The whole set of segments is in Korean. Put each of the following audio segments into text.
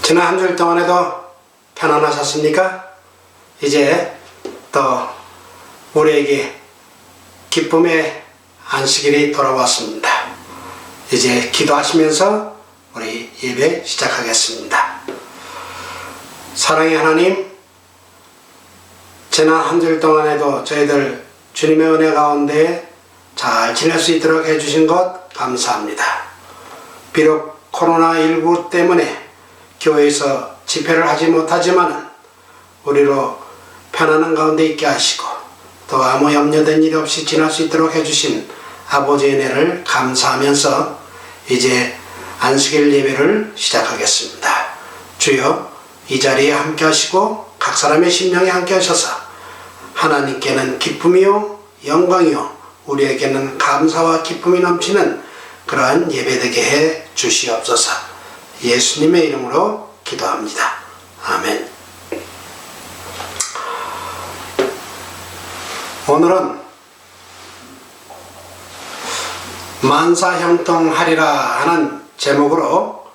지난 한 주일 동안에도 편안하셨습니까? 이제 또 우리에게 기쁨의 안식일이 돌아왔습니다. 이제 기도하시면서 우리 예배 시작하겠습니다. 사랑의 하나님, 지난 한 주일 동안에도 저희들 주님의 은혜 가운데 잘 지낼 수 있도록 해주신 것 감사합니다. 비록 코로나19 때문에 교회에서 집회를 하지 못하지만 우리로 편안한 가운데 있게 하시고 또 아무 염려된 일 없이 지날 수 있도록 해주신 아버지의 은혜를 감사하면서 이제 안식일 예배를 시작하겠습니다. 주여, 이 자리에 함께 하시고 각 사람의 심령에 함께 하셔서 하나님께는 기쁨이요 영광이요 우리에게는 감사와 기쁨이 넘치는 그러한 예배되게 해 주시옵소서. 예수님의 이름으로 기도합니다. 아멘. 오늘은 만사형통하리라 하는 제목으로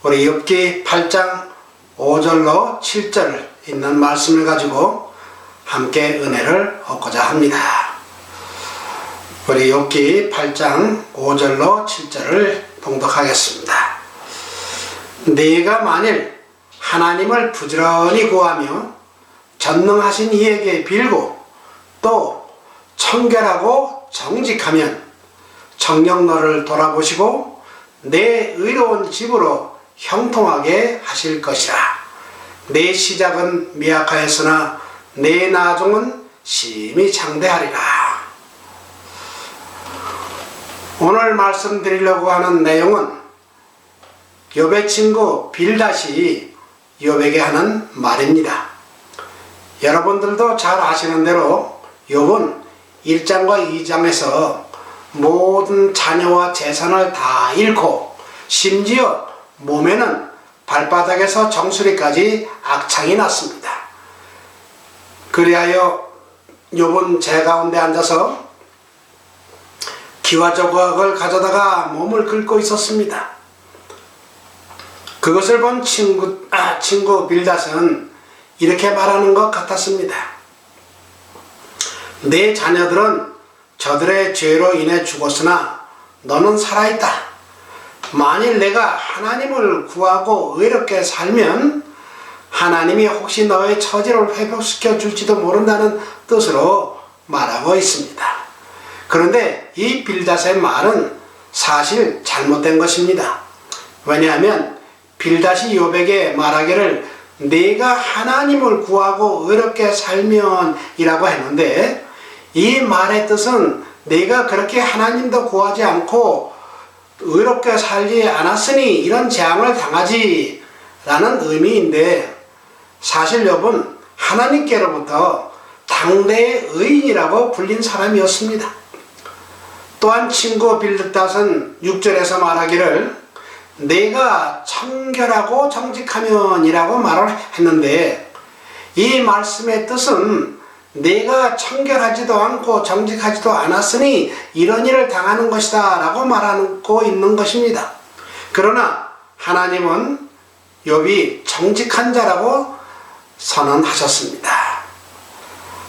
우리 욥기 8장 5절로 7절 있는 말씀을 가지고 함께 은혜를 얻고자 합니다. 우리 욥기 8장 5절로 7절을 봉독하겠습니다. 네가 만일 하나님을 부지런히 구하며 전능하신 이에게 빌고 또 청결하고 정직하면 정녕 너를 돌아보시고 내 의로운 집으로 형통하게 하실 것이라. 내 시작은 미약하였으나 내 나중은 심히 장대하리라. 오늘 말씀드리려고 하는 내용은 욥의 친구 빌닷이 욥에게 하는 말입니다. 여러분들도 잘 아시는 대로 욥은 1장과 2장에서 모든 자녀와 재산을 다 잃고 심지어 몸에는 발바닥에서 정수리까지 악창이 났습니다. 그리하여 욥은 제 가운데 앉아서 기와 조각을 가져다가 몸을 긁고 있었습니다. 그것을 본 친구 빌닷은 이렇게 말하는 것 같았습니다. 내 자녀들은 저들의 죄로 인해 죽었으나 너는 살아있다. 만일 내가 하나님을 구하고 의롭게 살면 하나님이 혹시 너의 처지를 회복시켜 줄지도 모른다는 뜻으로 말하고 있습니다. 그런데 이 빌닷의 말은 사실 잘못된 것입니다. 왜냐하면 빌닷이 욥에게 말하기를 네가 하나님을 구하고 의롭게 살면 이라고 했는데 이 말의 뜻은 네가 그렇게 하나님도 구하지 않고 의롭게 살지 않았으니 이런 재앙을 당하지 라는 의미인데 사실 욥은 하나님께로부터 당대의 의인이라고 불린 사람이었습니다. 또한 친구 빌닷은 6절에서 말하기를 내가 청결하고 정직하면 이라고 말을 했는데 이 말씀의 뜻은 내가 청결하지도 않고 정직하지도 않았으니 이런 일을 당하는 것이다 라고 말하고 있는 것입니다. 그러나 하나님은 욥이 정직한 자라고 선언하셨습니다.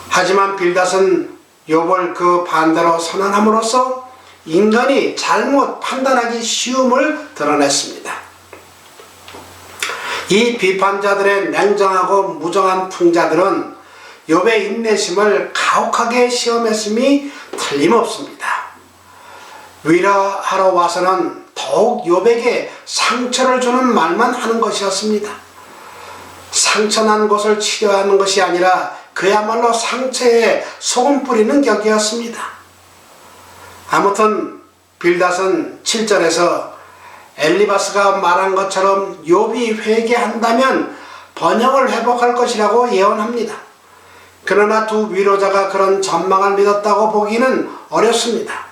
하지만 빌닷은 욥을 그 반대로 선언함으로써 인간이 잘못 판단하기 쉬움을 드러냈습니다. 이 비판자들의 냉정하고 무정한 풍자들은 욥의 인내심을 가혹하게 시험했음이 틀림없습니다. 위로하러 와서는 더욱 욥에게 상처를 주는 말만 하는 것이었습니다. 상처난 곳을 치료하는 것이 아니라 그야말로 상처에 소금 뿌리는 격이었습니다. 아무튼 빌닷은 7절에서 엘리바스가 말한 것처럼 욥이 회개한다면 번영을 회복할 것이라고 예언합니다. 그러나 두 위로자가 그런 전망을 믿었다고 보기는 어렵습니다.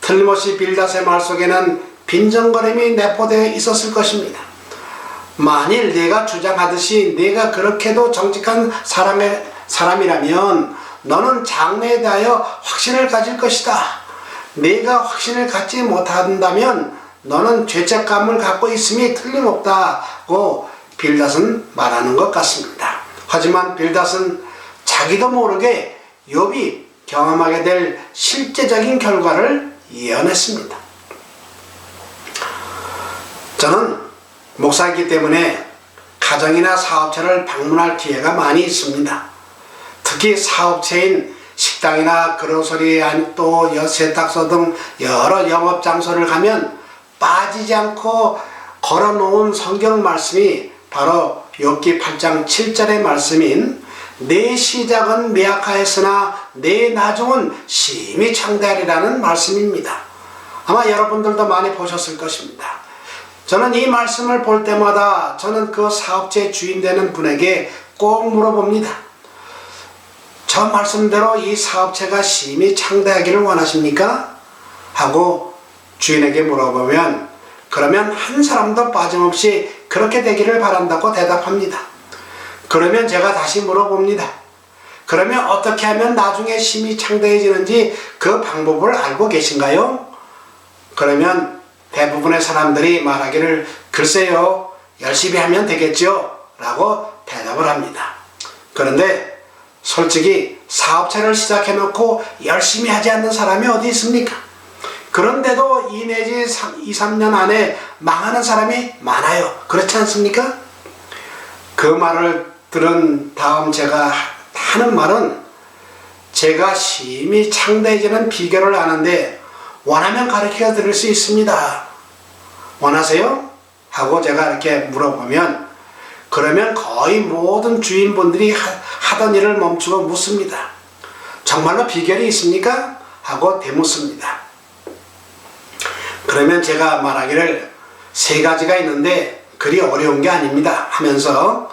틀림없이 빌닷의 말 속에는 빈정거림이 내포되어 있었을 것입니다. 만일 네가 주장하듯이 네가 그렇게도 정직한 사람이라면 너는 장래에 대하여 확신을 가질 것이다. 네가 확신을 갖지 못한다면 너는 죄책감을 갖고 있음이 틀림없다고 빌닷은 말하는 것 같습니다. 하지만 빌닷은 자기도 모르게 욥이 경험하게 될 실제적인 결과를 예언했습니다. 저는 목사이기 때문에 가정이나 사업체를 방문할 기회가 많이 있습니다. 특히 사업체인 식당이나 그로서리 또 세탁소 등 여러 영업장소를 가면 빠지지 않고 걸어놓은 성경 말씀이 바로 욥기 8장 7절의 말씀인 내 시작은 미약하였으나 내 나중은 심히 창대하리라는 말씀입니다. 아마 여러분들도 많이 보셨을 것입니다. 저는 이 말씀을 볼 때마다 저는 그 사업체 주인 되는 분에게 꼭 물어봅니다. 저 말씀대로 이 사업체가 심히 창대하기를 원하십니까? 하고 주인에게 물어보면 그러면 한 사람도 빠짐없이 그렇게 되기를 바란다고 대답합니다. 그러면 제가 다시 물어봅니다. 그러면 어떻게 하면 나중에 심히 창대해지는지 그 방법을 알고 계신가요? 그러면 대부분의 사람들이 말하기를 글쎄요, 열심히 하면 되겠죠 라고 대답을 합니다. 그런데 솔직히 사업체를 시작해 놓고 열심히 하지 않는 사람이 어디 있습니까? 그런데도 2 내지 2, 3년 안에 망하는 사람이 많아요. 그렇지 않습니까? 그 말을 들은 다음 제가 하는 말은 제가 심히 창대해지는 비결을 아는데 원하면 가르쳐 드릴 수 있습니다. 원하세요? 하고 제가 이렇게 물어보면 그러면 거의 모든 주인분들이 하던 일을 멈추고 묻습니다. 정말로 비결이 있습니까? 하고 되묻습니다. 그러면 제가 말하기를 3가지가 있는데 그리 어려운 게 아닙니다 하면서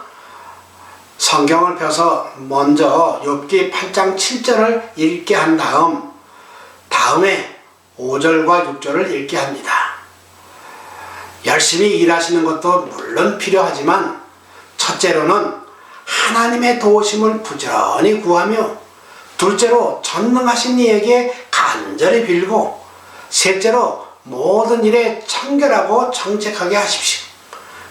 성경을 펴서 먼저 욥기 8장 7절을 읽게 한 다음에 5절과 6절을 읽게 합니다. 열심히 일하시는 것도 물론 필요하지만 첫째로는 하나님의 도우심을 부지런히 구하며 둘째로 전능하신 이에게 간절히 빌고 셋째로 모든 일에 청결하고 정직하게 하십시오.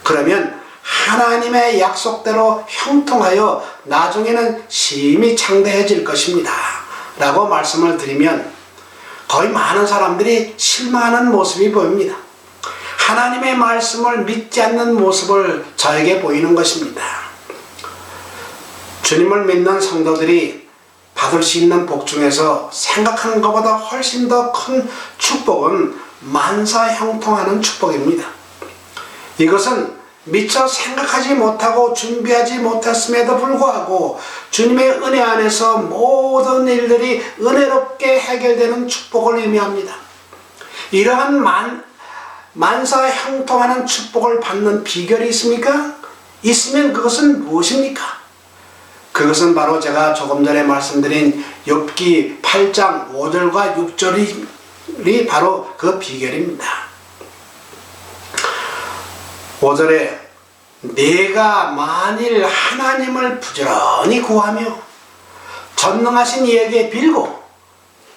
그러면 하나님의 약속대로 형통하여 나중에는 심히 창대해질 것입니다. 라고 말씀을 드리면 거의 많은 사람들이 실망하는 모습이 보입니다. 하나님의 말씀을 믿지 않는 모습을 저에게 보이는 것입니다. 주님을 믿는 성도들이 받을 수 있는 복 중에서 생각하는 것보다 훨씬 더 큰 축복은 만사형통하는 축복입니다. 이것은 미처 생각하지 못하고 준비하지 못했음에도 불구하고 주님의 은혜 안에서 모든 일들이 은혜롭게 해결되는 축복을 의미합니다. 이러한 만사형통하는 축복을 받는 비결이 있습니까? 있으면 그것은 무엇입니까? 그것은 바로 제가 조금 전에 말씀드린 욥기 8장 5절과 6절이 바로 그 비결입니다. 5절에 내가 만일 하나님을 부지런히 구하며 전능하신 이에게 빌고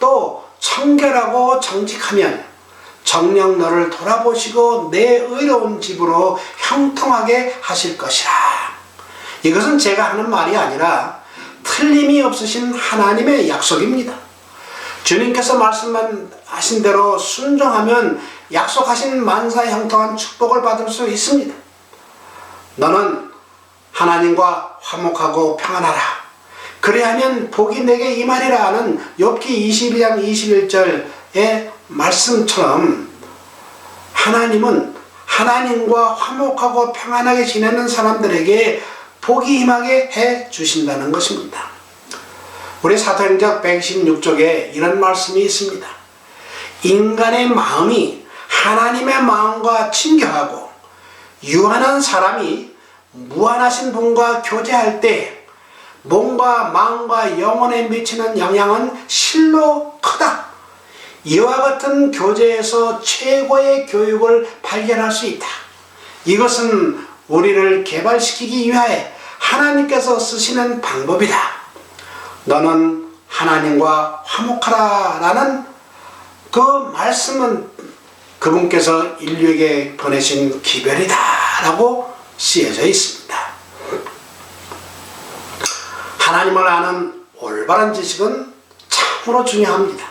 또 청결하고 정직하면 정녕 너를 돌아보시고 내 의로운 집으로 형통하게 하실 것이라. 이것은 제가 하는 말이 아니라 틀림이 없으신 하나님의 약속입니다. 주님께서 말씀하신 대로 순종하면 약속하신 만사형통한 축복을 받을 수 있습니다. 너는 하나님과 화목하고 평안하라. 그래야면 복이 내게 임하리라 하는 욥기 22장 21절의 말씀처럼 하나님은 하나님과 화목하고 평안하게 지내는 사람들에게 복이 임하게 해 주신다는 것입니다. 우리 사도행전 126쪽에 이런 말씀이 있습니다. 인간의 마음이 하나님의 마음과 친교하고 유한한 사람이 무한하신 분과 교제할 때 몸과 마음과 영혼에 미치는 영향은 실로 크다. 이와 같은 교제에서 최고의 교육을 발견할 수 있다. 이것은 우리를 개발시키기 위하여 하나님께서 쓰시는 방법이다. 너는 하나님과 화목하라 라는 그 말씀은 그분께서 인류에게 보내신 기별이다 라고 쓰여져 있습니다. 하나님을 아는 올바른 지식은 참으로 중요합니다.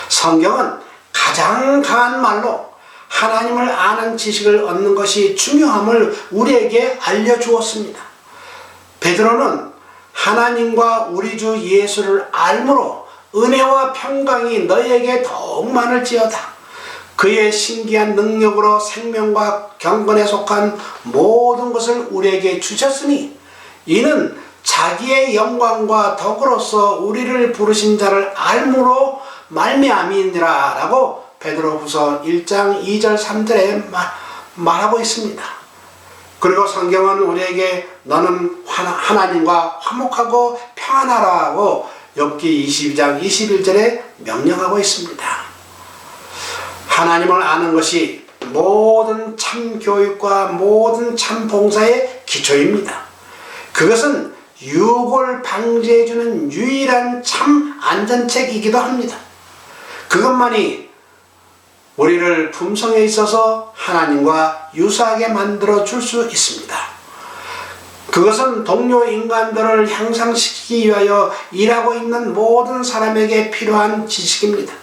성경은 가장 강한 말로 하나님을 아는 지식을 얻는 것이 중요함을 우리에게 알려주었습니다. 베드로는 하나님과 우리 주 예수를 알므로 은혜와 평강이 너희에게 더욱 많을지어다. 그의 신기한 능력으로 생명과 경건에 속한 모든 것을 우리에게 주셨으니 이는 자기의 영광과 덕으로서 우리를 부르신 자를 알므로 말미암이니라 라고 베드로후서 1장 2절 3절에 말하고 있습니다. 그리고 성경은 우리에게 너는 하나님과 화목하고 평안하라고 욥기 22장 21절에 명령하고 있습니다. 하나님을 아는 것이 모든 참 교육과 모든 참 봉사의 기초입니다. 그것은 유혹을 방지해주는 유일한 참 안전책이기도 합니다. 그것만이 우리를 품성에 있어서 하나님과 유사하게 만들어 줄 수 있습니다. 그것은 동료 인간들을 향상시키기 위하여 일하고 있는 모든 사람에게 필요한 지식입니다.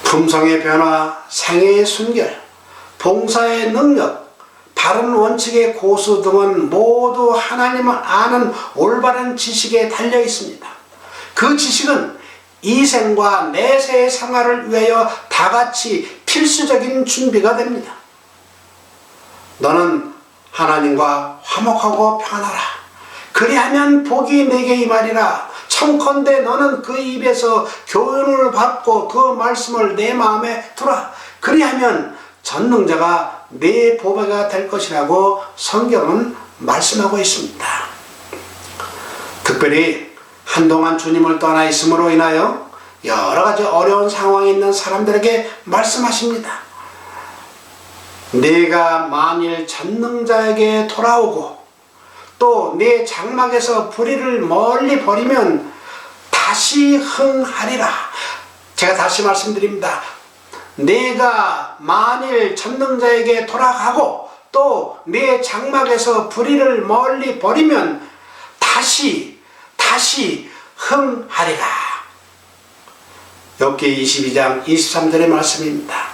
품성의 변화, 생애의 순결, 봉사의 능력, 바른 원칙의 고수 등은 모두 하나님을 아는 올바른 지식에 달려 있습니다. 그 지식은 이생과 내세의 생활을 위하여 다같이 필수적인 준비가 됩니다. 너는 하나님과 화목하고 평안하라. 그리하면 복이 내게 임하리라. 청컨대 너는 그 입에서 교훈을 받고 그 말씀을 내 마음에 두라. 그리하면 전능자가 내 보배가 될 것이라고 성경은 말씀하고 있습니다. 특별히 한동안 주님을 떠나 있음으로 인하여 여러 가지 어려운 상황에 있는 사람들에게 말씀하십니다. 내가 만일 전능자에게 돌아오고 또 내 장막에서 불의를 멀리 버리면 다시 흥하리라. 제가 다시 말씀드립니다. 내가 만일 전능자에게 돌아가고 또 내 장막에서 불의를 멀리 버리면 다시 흥하리라. 욥기 22장 23절의 말씀입니다.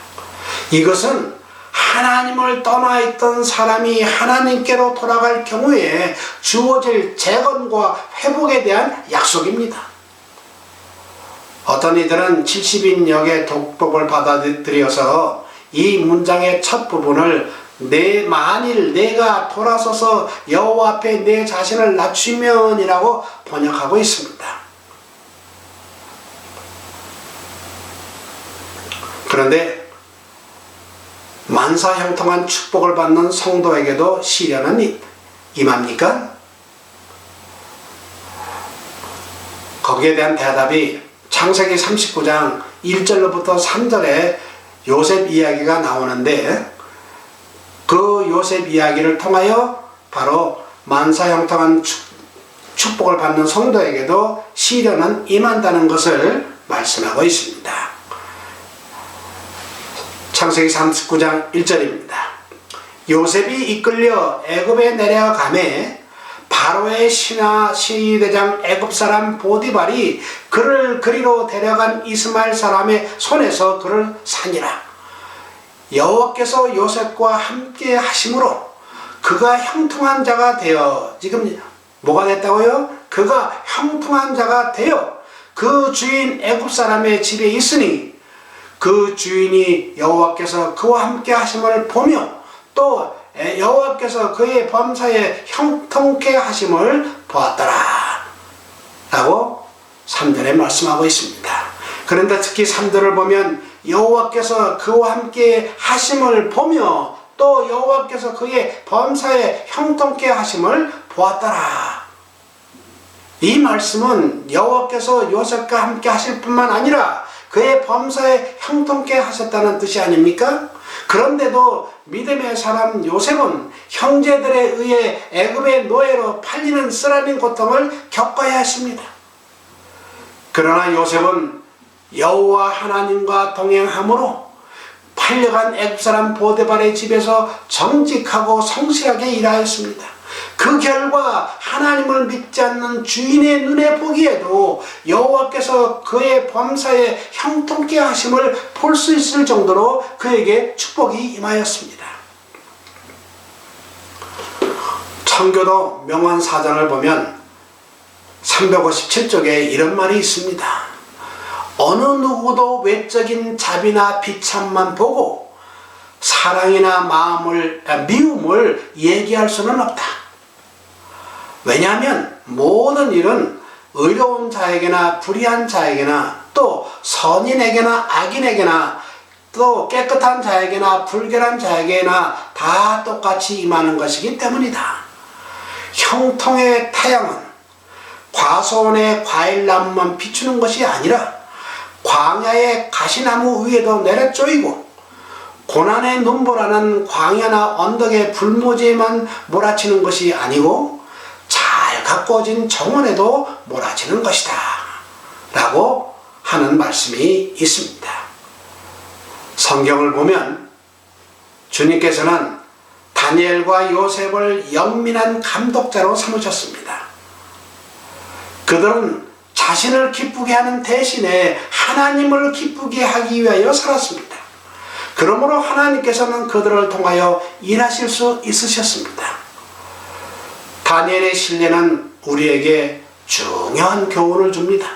이것은 하나님을 떠나 있던 사람이 하나님께로 돌아갈 경우에 주어질 재건과 회복에 대한 약속입니다. 어떤 이들은 70인 역의 독법을 받아들여서 이 문장의 첫 부분을 만일 내가 돌아서서 여호와 앞에 내 자신을 낮추면이라고 번역하고 있습니다. 그런데 만사형통한 축복을 받는 성도에게도 시련은 임합니까? 거기에 대한 대답이 창세기 39장 1절로부터 3절에 요셉 이야기가 나오는데 그 요셉 이야기를 통하여 바로 만사형통한 축복을 받는 성도에게도 시련은 임한다는 것을 말씀하고 있습니다. 창세기 39장 1절입니다. 요셉이 이끌려 애굽에 내려가매 바로의 시대장 애굽 사람 보디발이 그를 그리로 데려간 이스마엘 사람의 손에서 그를 산이라. 여호와께서 요셉과 함께 하심으로 그가 형통한 자가 되어, 지금 뭐가 됐다고요? 그가 형통한 자가 되어 그 주인 애굽 사람의 집에 있으니 그 주인이 여호와께서 그와 함께 하심을 보며 또 여호와께서 그의 범사에 형통케 하심을 보았더라 라고 3절에 말씀하고 있습니다. 그런데 특히 3절을 보면 여호와께서 그와 함께 하심을 보며 또 여호와께서 그의 범사에 형통케 하심을 보았더라. 이 말씀은 여호와께서 요셉과 함께 하실 뿐만 아니라 그의 범사에 형통케 하셨다는 뜻이 아닙니까? 그런데도 믿음의 사람 요셉은 형제들에 의해 애굽의 노예로 팔리는 쓰라린 고통을 겪어야 했습니다. 그러나 요셉은 여호와 하나님과 동행함으로 8년간 애굽사람 보데발의 집에서 정직하고 성실하게 일하였습니다. 그 결과 하나님을 믿지 않는 주인의 눈에 보기에도 여호와께서 그의 범사에 형통케 하심을 볼 수 있을 정도로 그에게 축복이 임하였습니다. 청교도 명언사전을 보면 357쪽에 이런 말이 있습니다. 어느 누구도 외적인 자비나 비참만 보고 사랑이나 미움을 얘기할 수는 없다. 왜냐하면 모든 일은 의로운 자에게나 불의한 자에게나 또 선인에게나 악인에게나 또 깨끗한 자에게나 불결한 자에게나 다 똑같이 임하는 것이기 때문이다. 형통의 태양은 과수원의 과일나무만 비추는 것이 아니라 광야의 가시나무 위에도 내려쪼이고 고난의 눈보라는 광야나 언덕의 불모지에만 몰아치는 것이 아니고 잘 가꾸어진 정원에도 몰아치는 것이다 라고 하는 말씀이 있습니다. 성경을 보면 주님께서는 다니엘과 요셉을 영민한 감독자로 삼으셨습니다. 그들은 자신을 기쁘게 하는 대신에 하나님을 기쁘게 하기 위하여 살았습니다. 그러므로 하나님께서는 그들을 통하여 일하실 수 있으셨습니다. 다니엘의 신뢰는 우리에게 중요한 교훈을 줍니다.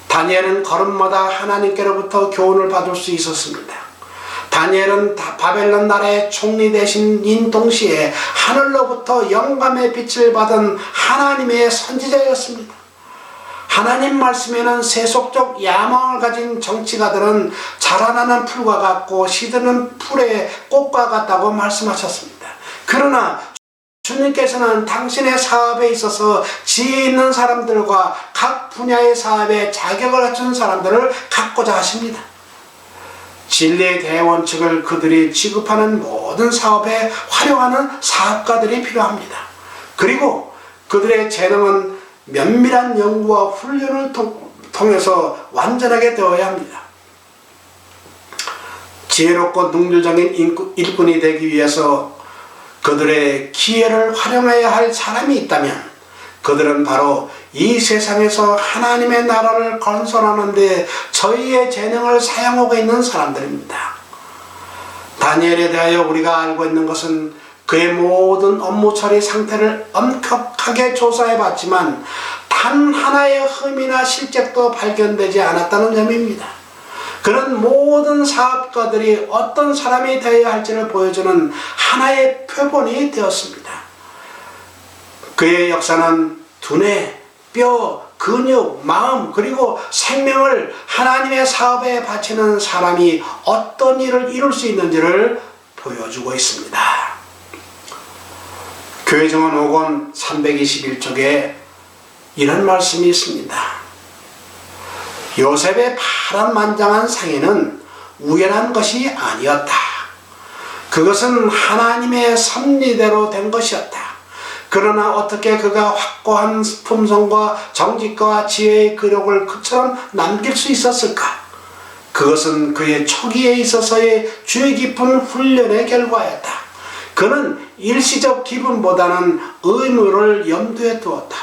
다니엘은 걸음마다 하나님께로부터 교훈을 받을 수 있었습니다. 다니엘은 바벨론 나라의 총리 대신인 동시에 하늘로부터 영감의 빛을 받은 하나님의 선지자였습니다. 하나님 말씀에는 세속적 야망을 가진 정치가들은 자라나는 풀과 같고 시드는 풀의 꽃과 같다고 말씀하셨습니다. 그러나 주님께서는 당신의 사업에 있어서 지혜 있는 사람들과 각 분야의 사업에 자격을 갖춘 사람들을 갖고자 하십니다. 진리의 대원칙을 그들이 취급하는 모든 사업에 활용하는 사업가들이 필요합니다. 그리고 그들의 재능은 면밀한 연구와 훈련을 통해서 완전하게 되어야 합니다. 지혜롭고 능률적인 일꾼이 되기 위해서 그들의 기회를 활용해야 할 사람이 있다면 그들은 바로 이 세상에서 하나님의 나라를 건설하는 데 저희의 재능을 사용하고 있는 사람들입니다. 다니엘에 대하여 우리가 알고 있는 것은 그의 모든 업무 처리 상태를 엄격하게 조사해 봤지만 단 하나의 흠이나 실책도 발견되지 않았다는 점입니다. 그런 모든 사업가들이 어떤 사람이 되어야 할지를 보여주는 하나의 표본이 되었습니다. 그의 역사는 두뇌, 뼈, 근육, 마음 그리고 생명을 하나님의 사업에 바치는 사람이 어떤 일을 이룰 수 있는지를 보여주고 있습니다. 교회정원 5권 321쪽에 이런 말씀이 있습니다. 요셉의 파란만장한 상에는 우연한 것이 아니었다. 그것은 하나님의 섭리대로 된 것이었다. 그러나 어떻게 그가 확고한 품성과 정직과 지혜의 기록을 그처럼 남길 수 있었을까? 그것은 그의 초기에 있어서의 주의 깊은 훈련의 결과였다. 그는 일시적 기분보다는 의무를 염두에 두었다.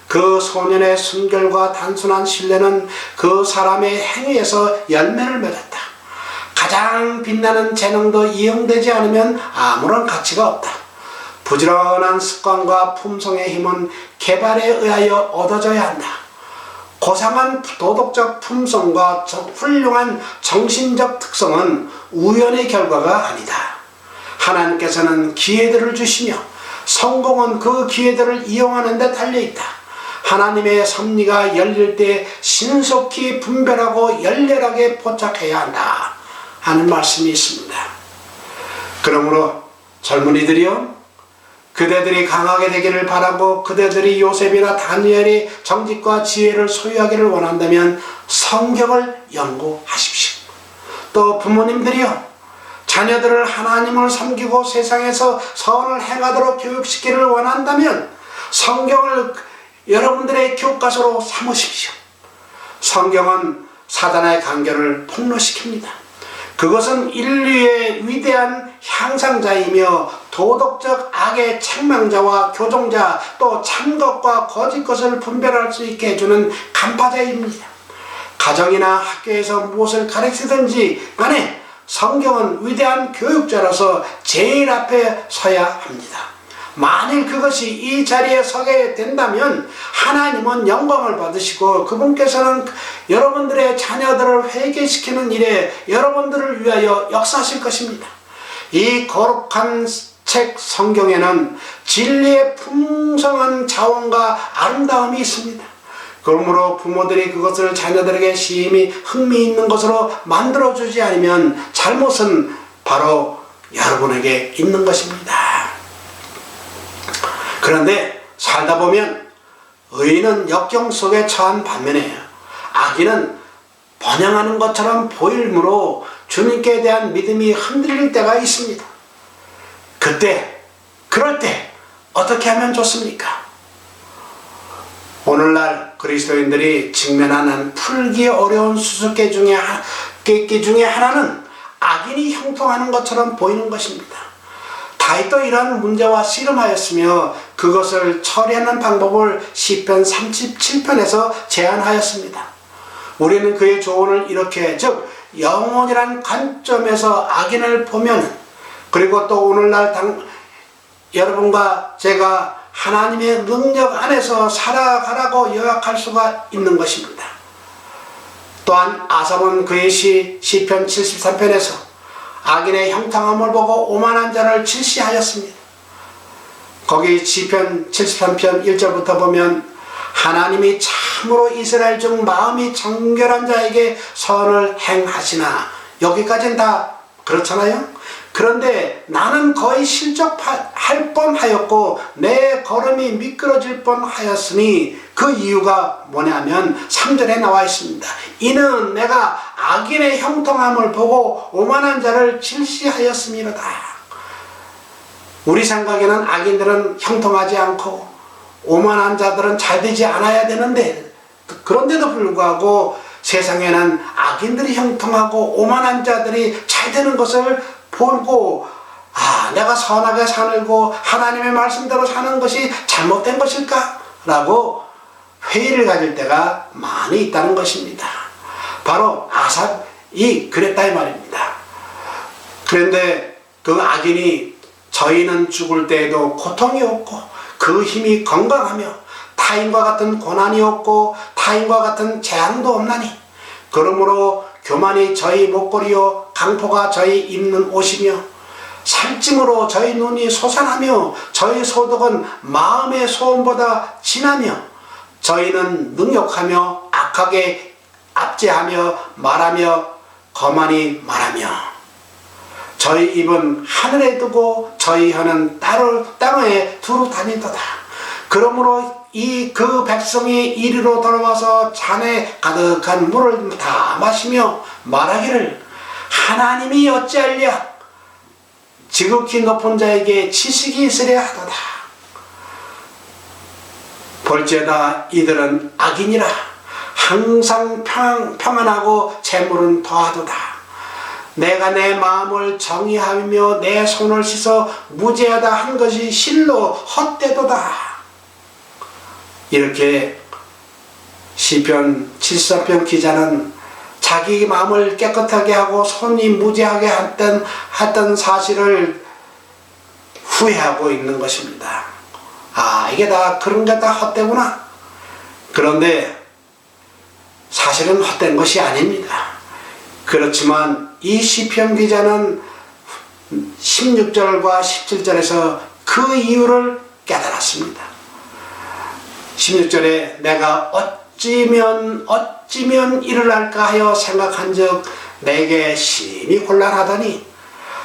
그 소년의 순결과 단순한 신뢰는 그 사람의 행위에서 열매를 맺었다. 가장 빛나는 재능도 이용되지 않으면 아무런 가치가 없다. 부지런한 습관과 품성의 힘은 개발에 의하여 얻어져야 한다. 고상한 도덕적 품성과 훌륭한 정신적 특성은 우연의 결과가 아니다. 하나님께서는 기회들을 주시며 성공은 그 기회들을 이용하는 데 달려있다. 하나님의 섭리가 열릴 때 신속히 분별하고 열렬하게 포착해야 한다 하는 말씀이 있습니다. 그러므로 젊은이들이요, 그대들이 강하게 되기를 바라고 그대들이 요셉이나 다니엘의 정직과 지혜를 소유하기를 원한다면 성경을 연구하십시오. 또 부모님들이요, 자녀들을 하나님을 섬기고 세상에서 선을 행하도록 교육시키기를 원한다면 성경을 여러분들의 교과서로 삼으십시오. 성경은 사단의 간결을 폭로시킵니다. 그것은 인류의 위대한 향상자이며 도덕적 악의 책망자와 교정자, 또 참것과 거짓 것을 분별할 수 있게 해주는 간파자입니다. 가정이나 학교에서 무엇을 가르치든지 간에 성경은 위대한 교육자로서 제일 앞에 서야 합니다. 만일 그것이 이 자리에 서게 된다면 하나님은 영광을 받으시고 그분께서는 여러분들의 자녀들을 회개시키는 일에 여러분들을 위하여 역사하실 것입니다. 이 거룩한 책 성경에는 진리의 풍성한 자원과 아름다움이 있습니다. 그러므로 부모들이 그것을 자녀들에게 심히 흥미있는 것으로 만들어주지 않으면 잘못은 바로 여러분에게 있는 것입니다. 그런데 살다 보면 의인은 역경 속에 처한 반면에 악인은 번영하는 것처럼 보이므로 주님께 대한 믿음이 흔들릴 때가 있습니다. 그럴 때 어떻게 하면 좋습니까? 오늘날 그리스도인들이 직면하는 풀기 어려운 수수께끼 중에 하나는 악인이 형통하는 것처럼 보이는 것입니다. 다윗도 이러한 문제와 씨름하였으며 그것을 처리하는 방법을 시편 37편에서 제안하였습니다. 우리는 그의 조언을 이렇게, 즉 영혼이란 관점에서 악인을 보면, 그리고 또 오늘날 여러분과 제가 하나님의 능력 안에서 살아가라고 요약할 수가 있는 것입니다. 또한 아삽은 그의 시편 73편에서 악인의 형통함을 보고 오만한 자를 질시하였습니다. 거기 시편 73편 1절부터 보면 하나님이 참으로 이스라엘 중 마음이 정결한 자에게 선을 행하시나, 여기까지는 다 그렇잖아요. 그런데 나는 거의 실족할 뻔하였고 내 걸음이 미끄러질 뻔하였으니 그 이유가 뭐냐면 3절에 나와 있습니다. 이는 내가 악인의 형통함을 보고 오만한 자를 질시하였음이로다. 우리 생각에는 악인들은 형통하지 않고 오만한 자들은 잘 되지 않아야 되는데, 그런데도 불구하고 세상에는 악인들이 형통하고 오만한 자들이 잘 되는 것을 보고, 내가 선하게 살고 하나님의 말씀대로 사는 것이 잘못된 것일까? 라고 회의를 가질 때가 많이 있다는 것입니다. 바로 아삽이 그랬다 이 말입니다. 그런데 그 악인이 저희는 죽을 때에도 고통이 없고 그 힘이 건강하며 타인과 같은 고난이 없고 타인과 같은 재앙도 없나니, 그러므로 교만이 저희 목걸이요 강포가 저희 입는 옷이며 살찜으로 저희 눈이 솟아나며 저희 소득은 마음의 소원보다 진하며 저희는 능욕하며 악하게 압제하며 말하며 거만히 말하며 저희 입은 하늘에 두고 저희 혀는 땅에 두루 다니도다. 그러므로 그 백성이 이리로 돌아와서 잔에 가득한 물을 다 마시며 말하기를 하나님이 어찌하랴 지극히 높은 자에게 지식이 있으랴 하도다. 볼지어다 이들은 악인이라 항상 평안하고 재물은 더하도다. 내가 내 마음을 정의하며 내 손을 씻어 무죄하다 한 것이 실로 헛되도다. 이렇게 시편 74편 기자는 자기 마음을 깨끗하게 하고 손이 무죄하게 했던 사실을 후회하고 있는 것입니다. 이게 다 그런 게 다 헛되구나. 그런데 사실은 헛된 것이 아닙니다. 그렇지만 이 시편 기자는 16절과 17절에서 그 이유를 깨달았습니다. 16절에 내가 어찌면 이를 할까 하여 생각한즉 내게 심히 곤란하더니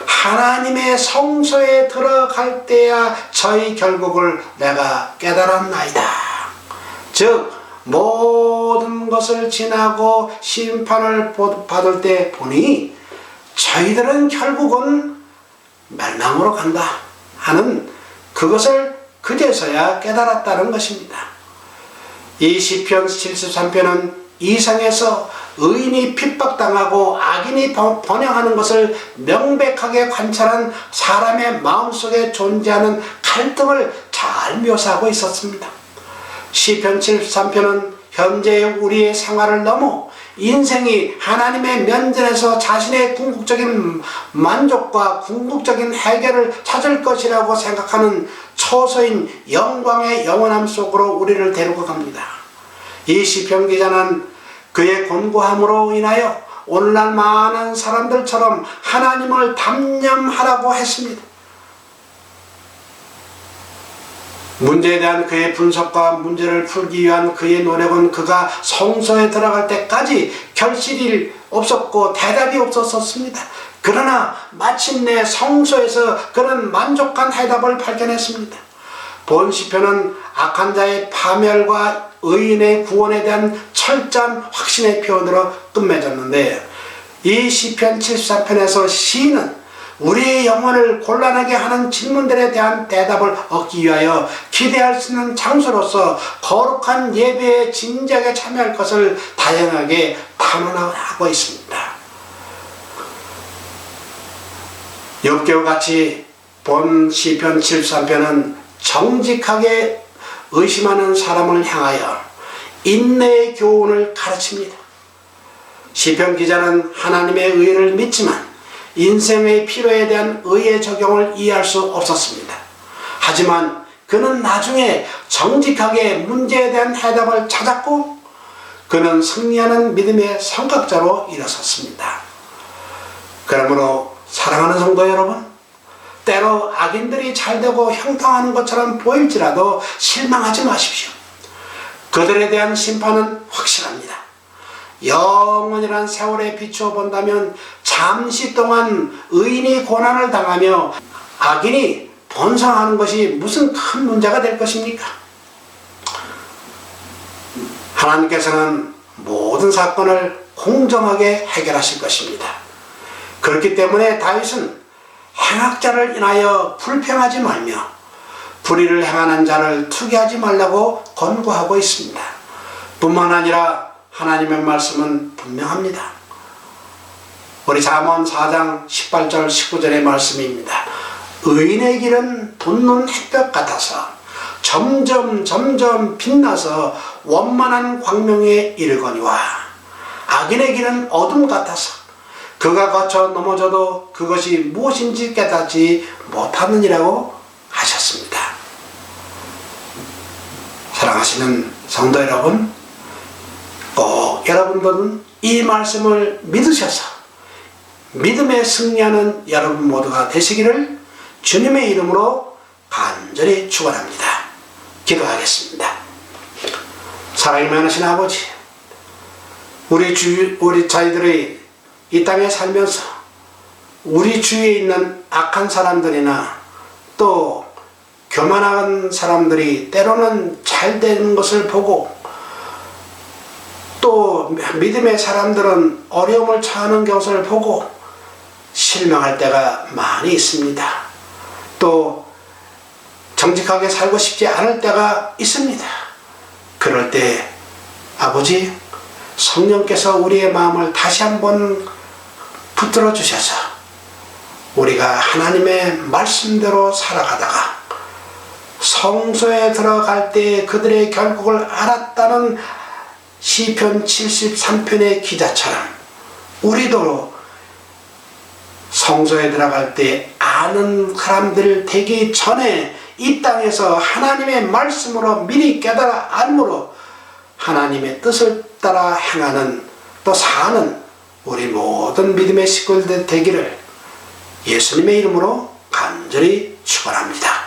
하나님의 성소에 들어갈 때야 저희 결국을 내가 깨달았나이다. 즉 모든 것을 지나고 심판을 받을 때 보니 저희들은 결국은 멸망으로 간다 하는 그것을 그제서야 깨달았다는 것입니다. 이 시편 73편은 이 상에서 의인이 핍박당하고 악인이 번영하는 것을 명백하게 관찰한 사람의 마음속에 존재하는 갈등을 잘 묘사하고 있었습니다. 시편 73편은 현재의 우리의 생활을 넘어 인생이 하나님의 면전에서 자신의 궁극적인 만족과 궁극적인 해결을 찾을 것이라고 생각하는 초소인 영광의 영원함 속으로 우리를 데리고 갑니다. 이 시편 기자는 그의 권고함으로 인하여 오늘날 많은 사람들처럼 하나님을 담념하라고 했습니다. 문제에 대한 그의 분석과 문제를 풀기 위한 그의 노력은 그가 성소에 들어갈 때까지 결실이 없었고 대답이 없었습니다. 그러나 마침내 성소에서 그는 만족한 해답을 발견했습니다. 본 시편은 악한 자의 파멸과 의인의 구원에 대한 철저한 확신의 표현으로 끝맺었는데, 이 시편 73편에서 시인은 우리의 영혼을 곤란하게 하는 질문들에 대한 대답을 얻기 위하여 기대할 수 있는 장소로서 거룩한 예배에 진지하게 참여할 것을 다양하게 탐험하고 있습니다. 욥기와 같이 본 시편 73편은 정직하게 의심하는 사람을 향하여 인내의 교훈을 가르칩니다. 시편 기자는 하나님의 의를 믿지만 인생의 필요에 대한 의의 적용을 이해할 수 없었습니다. 하지만 그는 나중에 정직하게 문제에 대한 해답을 찾았고 그는 승리하는 믿음의 성각자로 일어섰습니다. 그러므로 사랑하는 성도 여러분, 때로 악인들이 잘되고 형통하는 것처럼 보일지라도 실망하지 마십시오. 그들에 대한 심판은 확실합니다. 영원이란 세월에 비추어 본다면 잠시 동안 의인이 고난을 당하며 악인이 번성하는 것이 무슨 큰 문제가 될 것입니까? 하나님께서는 모든 사건을 공정하게 해결하실 것입니다. 그렇기 때문에 다윗은 행악자를 인하여 불평하지 말며 불의를 행하는 자를 투기하지 말라고 권고하고 있습니다. 뿐만 아니라 하나님의 말씀은 분명합니다. 우리 잠언 4장 18절 19절의 말씀입니다. 의인의 길은 돋는 햇볕 같아서 점점 빛나서 원만한 광명에 이르거니와 악인의 길은 어둠 같아서 그가 거쳐 넘어져도 그것이 무엇인지 깨닫지 못하느니라고 하셨습니다. 사랑하시는 성도 여러분, 꼭 여러분들은 이 말씀을 믿으셔서 믿음에 승리하는 여러분 모두가 되시기를 주님의 이름으로 간절히 축원합니다. 기도하겠습니다. 사랑이 많으신 아버지, 우리 저희들이 이 땅에 살면서 우리 주위에 있는 악한 사람들이나 또 교만한 사람들이 때로는 잘된 것을 보고 또 믿음의 사람들은 어려움을 처하는 것을 보고 실망할 때가 많이 있습니다. 또 정직하게 살고 싶지 않을 때가 있습니다. 그럴 때 아버지, 성령께서 우리의 마음을 다시 한번 붙들어 주셔서 우리가 하나님의 말씀대로 살아가다가 성소에 들어갈 때 그들의 결국을 알았다는 시편 73편의 기자처럼 우리도 성소에 들어갈 때 아는 사람들 되기 전에 이 땅에서 하나님의 말씀으로 미리 깨달아 알므로 하나님의 뜻을 따라 행하는 또 사는 우리 모든 믿음의 식구들 되기를 예수님의 이름으로 간절히 축원합니다.